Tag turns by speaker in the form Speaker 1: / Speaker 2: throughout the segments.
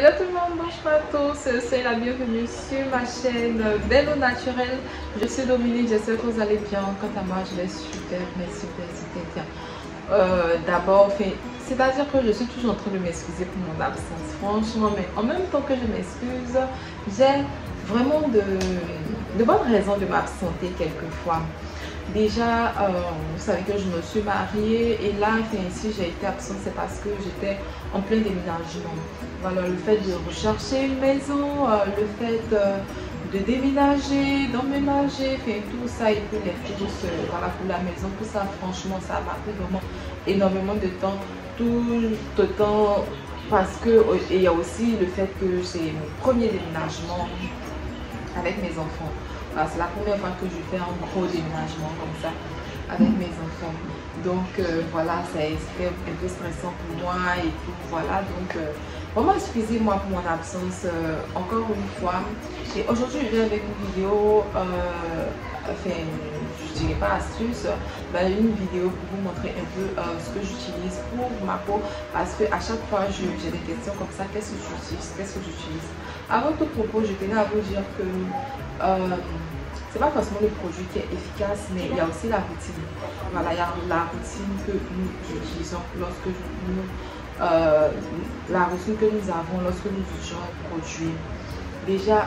Speaker 1: Hello tout le monde, bonjour à tous, c'est la bienvenue sur ma chaîne Belle au Naturel. Je suis Dominique, j'espère que vous allez bien. Quant à moi, je vais super, mais super bien. D'abord, c'est-à-dire que je suis toujours en train de m'excuser pour mon absence, franchement, mais en même temps que je m'excuse, j'ai vraiment de bonnes raisons de m'absenter quelquefois. Déjà, vous savez que je me suis mariée et là, si j'ai été absente, c'est parce que j'étais en plein déménagement. Voilà, le fait de rechercher une maison, le fait de déménager, d'emménager, tout ça et puis les courses, voilà, pour la maison, tout ça, franchement, ça m'a pris vraiment énormément de temps. Tout le temps, parce que, et il y a aussi le fait que c'est mon premier déménagement avec mes enfants. C'est la première fois que je fais un gros déménagement comme ça avec mes enfants. Donc voilà, c'était un peu stressant pour moi et tout. Voilà, donc vraiment excusez-moi pour mon absence encore une fois. Et aujourd'hui, je viens avec une vidéo, je dirais pas astuce, mais une vidéo pour vous montrer un peu ce que j'utilise pour ma peau. Parce que à chaque fois, j'ai des questions comme ça. Qu'est-ce que j'utilise? Avant tout propos, je tenais à vous dire que c'est pas forcément le produit qui est efficace, mais il y a aussi la routine. Voilà, il y a la routine que nous utilisons lorsque la routine que nous avons lorsque nous utilisons un produit. Déjà,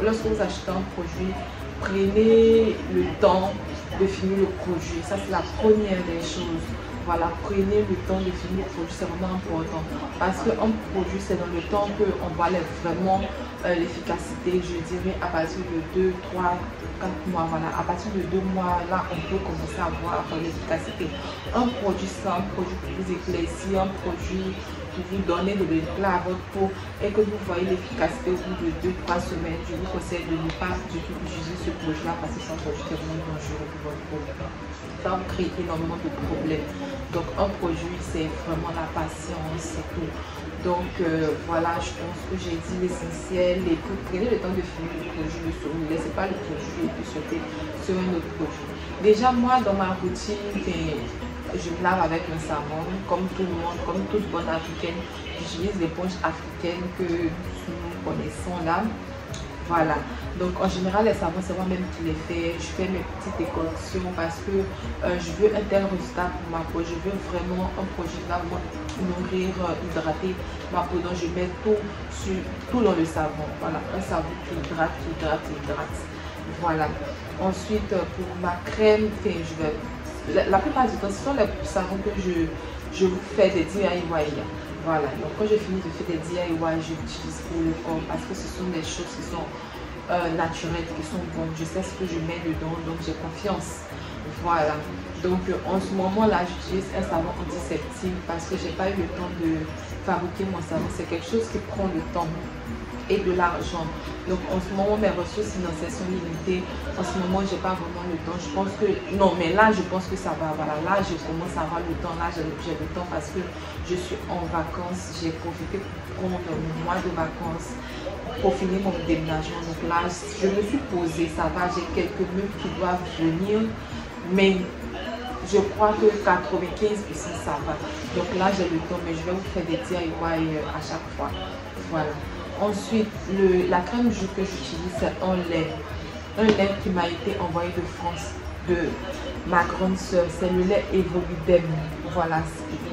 Speaker 1: lorsque vous achetez un produit, prenez le temps de finir le produit. Ça, c'est la première des choses. Voilà, prenez le temps de finir le produit, c'est vraiment important. Parce qu'un produit, c'est dans le temps qu'on voit vraiment l'efficacité, je dirais à partir de 2, 3, 4 mois. Voilà, à partir de 2 mois, là, on peut commencer à voir l'efficacité. Un produit, c'est un produit pour vous éclaircir, un produit pour vous donner de l'éclat à votre peau et que vous voyez l'efficacité au bout de 2-3 semaines. Je vous conseille de ne pas du tout utiliser ce produit-là parce que c'est un produit qui est vraiment dangereux pour votre peau. Ça va créer énormément de problèmes. Donc un produit, c'est vraiment la patience, c'est tout. Donc voilà, je pense que j'ai dit l'essentiel. Et que prenez le temps de finir le produit, ne laissez pas le produit et puis sauter sur un autre produit. Déjà moi, dans ma routine, je me lave avec un savon, comme tout le monde, comme toute bonne africaine. J'utilise l'éponge africaine que nous connaissons là. Voilà, donc en général les savons c'est moi-même qui les fais. Je fais mes petites décoctions parce que je veux un tel résultat pour ma peau. Je veux vraiment un produit qui va nourrir, hydrater ma peau. Donc je mets tout dans le savon. Voilà, un savon qui hydrate. Voilà. Ensuite pour ma crème, la plupart du temps ce sont les savons que je vous fais des DIY. Voilà, donc quand je finis de faire des DIY, j'utilise pour le corps parce que ce sont des choses qui sont naturelles, qui sont bonnes. Je sais ce que je mets dedans, donc j'ai confiance. Voilà, donc en ce moment-là, j'utilise un savon antiseptique parce que j'ai pas eu le temps de fabriquer mon savon. C'est quelque chose qui prend le temps et de l'argent. Donc en ce moment mes ressources financières sont limitées. En ce moment j'ai pas vraiment le temps. Je pense que non, mais là je pense que ça va. Voilà, là je commence à avoir le temps. Là j'ai le temps parce que je suis en vacances. J'ai profité pour prendre mon mois de vacances pour finir mon déménagement. Donc là je me suis posée, ça va. J'ai quelques meubles qui doivent venir, mais je crois que 95% ça va. Donc là j'ai le temps, mais je vais vous faire des DIY à chaque fois. Voilà. Ensuite, la crème jour que j'utilise, c'est un lait. Un lait qui m'a été envoyé de France, de ma grande soeur. C'est le lait Evoludem. Voilà.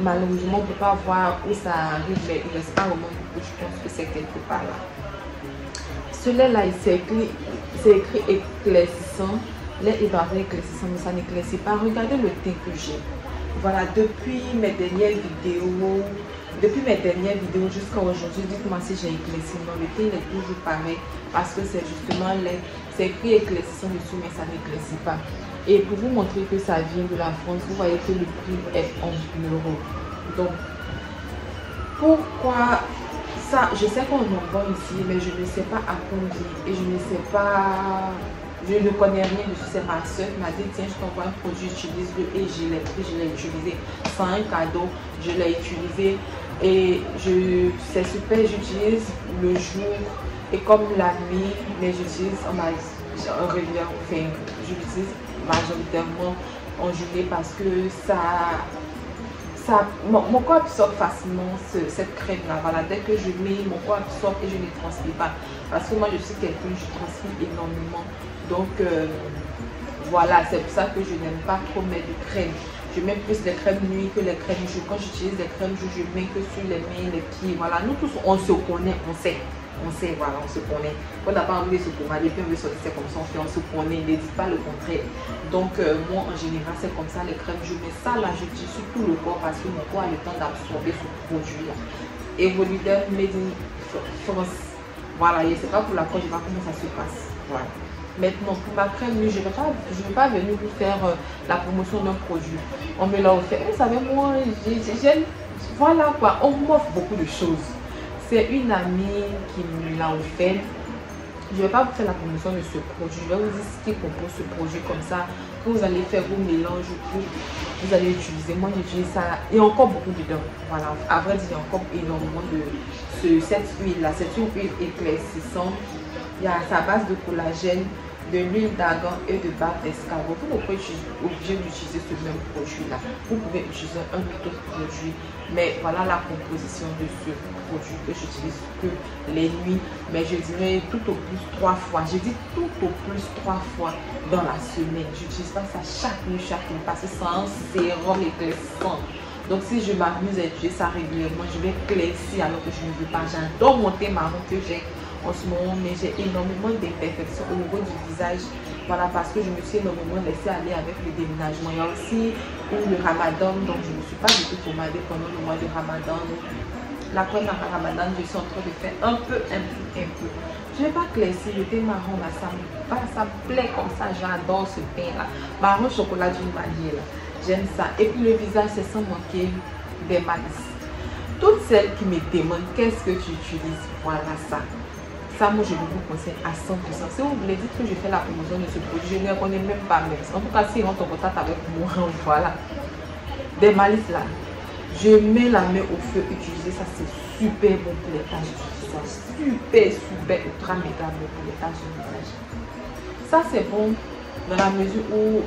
Speaker 1: Malheureusement, on ne peut pas voir où ça arrive, mais il reste pas au monde. Je pense que c'est quelque part là. Ce lait-là, c'est écrit éclaircissant. Lait hydraté éclaircissant, mais ça n'éclaircit pas. Regardez le teint que j'ai. Voilà, depuis mes dernières vidéos jusqu'à aujourd'hui, dites-moi si j'ai éclairci. Non, le teint est toujours pareil parce que c'est justement c'est écrit éclaircissant dessus, mais ça n'éclaircit pas. Et pour vous montrer que ça vient de la France, vous voyez que le prix est en euros. Donc, pourquoi ça? Je sais qu'on en vend ici, mais je ne sais pas à combien et je ne sais pas. Je ne connais rien dessus, c'est ma soeur qui m'a dit tiens je t'envoie un produit, utilise-le et je l'ai pris, je l'ai utilisé sans un cadeau, je l'ai utilisé et c'est super, j'utilise le jour et comme la nuit, mais j'utilise en régulier, j'utilise majoritairement en journée parce que mon corps absorbe facilement cette crème là. Voilà, dès que je mets, mon corps absorbe et je ne transpire pas. Parce que moi je suis quelqu'un, je transpire énormément. Donc voilà, c'est pour ça que je n'aime pas trop mettre de crème. Je mets plus les crèmes nuit que les crèmes jour. Quand j'utilise les crèmes jour, je mets que sur les mains, les pieds. Voilà, nous tous on se connaît, on sait. On sait, voilà, on se connaît. On n'a pas envie de se pommader, puis on veut sortir comme ça, on se connaît, ne dites pas le contraire. Donc, moi, en général, c'est comme ça, les crèmes, je mets ça là, je dis sur tout le corps parce que mon corps a le temps d'absorber ce produit-là. Evoluder Made in France. Voilà, et c'est pas pour la peau, je sais pas comment ça se passe. Voilà. Maintenant, pour ma crème, je ne vais pas venir vous faire la promotion d'un produit. On me l'a offert. Vous savez, moi, j'aime, voilà quoi, on m'offre beaucoup de choses. C'est une amie qui me l'a offert. Je ne vais pas vous faire la promotion de ce produit. Je vais vous dire ce qui compose ce produit comme ça. Que vous allez faire vos mélanges, que vous allez utiliser. Moi, j'utilise ça. Il y a encore beaucoup dedans. Voilà. À vrai dire, il y a encore énormément de cette huile-là. C'est une huile éclaircissante. Il y a sa base de collagène, de l'huile d'argan et de barbe d'escargot. Vous n'êtes pas obligé d'utiliser ce même produit-là. Vous pouvez utiliser un autre produit. Mais voilà la composition de ce produit que j'utilise que les nuits. Mais je dirais tout au plus 3 fois. Je dis tout au plus 3 fois dans la semaine. Je n'utilise pas ça chaque nuit parce que c'est un sérum éclaircissant. Donc si je m'amuse à utiliser ça régulièrement, je vais éclaircir alors que je ne veux pas. J'adore mon teint marron que j'ai en ce moment, mais j'ai énormément d'imperfections au niveau du visage. Voilà, parce que je me suis énormément laissée aller avec le déménagement. Il y a aussi le ramadan, donc je ne me suis pas du tout pommadée pendant le mois de ramadan. La crème à ramadan, je suis en train de faire un peu. Je ne vais pas éclaircir le teint marron là, ça me plaît comme ça, j'adore ce teint là. Marron chocolat d'une manière là, j'aime ça. Et puis le visage, c'est sans manquer des malices. Toutes celles qui me demandent qu'est-ce que tu utilises, voilà ça. Ça, moi, je vous conseille à 100%. Si vous voulez dire que je fais la promotion de ce produit, je ne les connais même pas même. En tout cas, si ils rentrent en contact avec moi, voilà. Des malices là. Je mets la main au feu, utiliser ça, c'est super bon pour les taches du visage. Super, ultra méga bon pour les taches du visage. Ça, c'est bon dans la mesure où,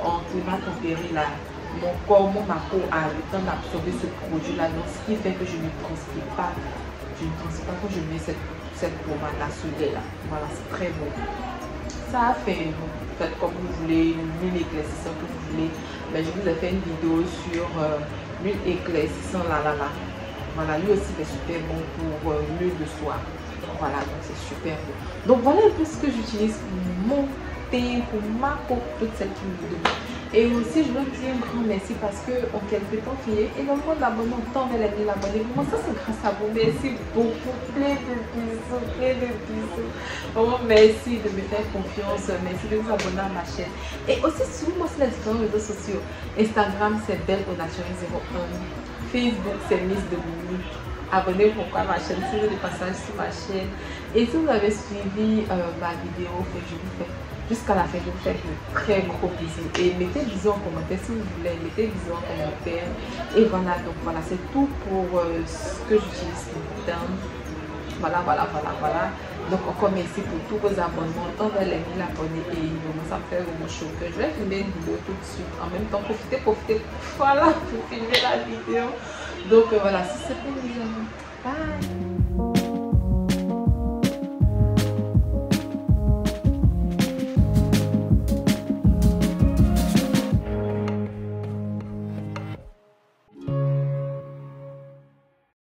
Speaker 1: en climat tempéré là, ma peau a le temps d'absorber ce produit-là. Donc, ce qui fait que je ne transpire pas. Je ne transpire pas quand je mets cette pommade là sur les là. Voilà, c'est très bon. Ça a fait, vous faites comme vous voulez, l'huile éclaircissante que vous voulez. Mais je vous ai fait une vidéo sur l'huile éclaircissante là. Voilà, lui aussi c'est super bon pour l'huile de soie. Voilà, donc c'est super bon. Donc voilà un peu ce que j'utilise pour mon teint, pour ma peau, toute cette huile. Et aussi, je veux dire un grand merci parce que en quelques temps, il y a énormément d'abonnements, tant de l'année l'abonné. Vraiment, ça c'est grâce à vous. Merci beaucoup, plein de bisous. Vraiment, merci de me faire confiance. Merci de vous abonner à ma chaîne. Et aussi, suivez-moi sur les différents réseaux sociaux. Instagram, c'est Belle au Naturel 01. Facebook, c'est Miss de Mimi. Abonnez-vous à ma chaîne si vous avez des passages sur ma chaîne. Et si vous avez suivi ma vidéo, je vous fais jusqu'à la fin, je vous fais de très gros bisous. Et mettez bisous en commentaire si vous voulez. Mettez bisous en commentaire. Et voilà, donc voilà, c'est tout pour ce que j'utilise dedans. Voilà. Donc encore merci pour tous vos abonnements. Tant de les 1000 abonnés et vraiment ça me fait vraiment chaud que je vais filmer une vidéo tout de suite. En même temps, profitez. Voilà, pour filmer la vidéo. Donc voilà, si c'est pour les amis. Bye.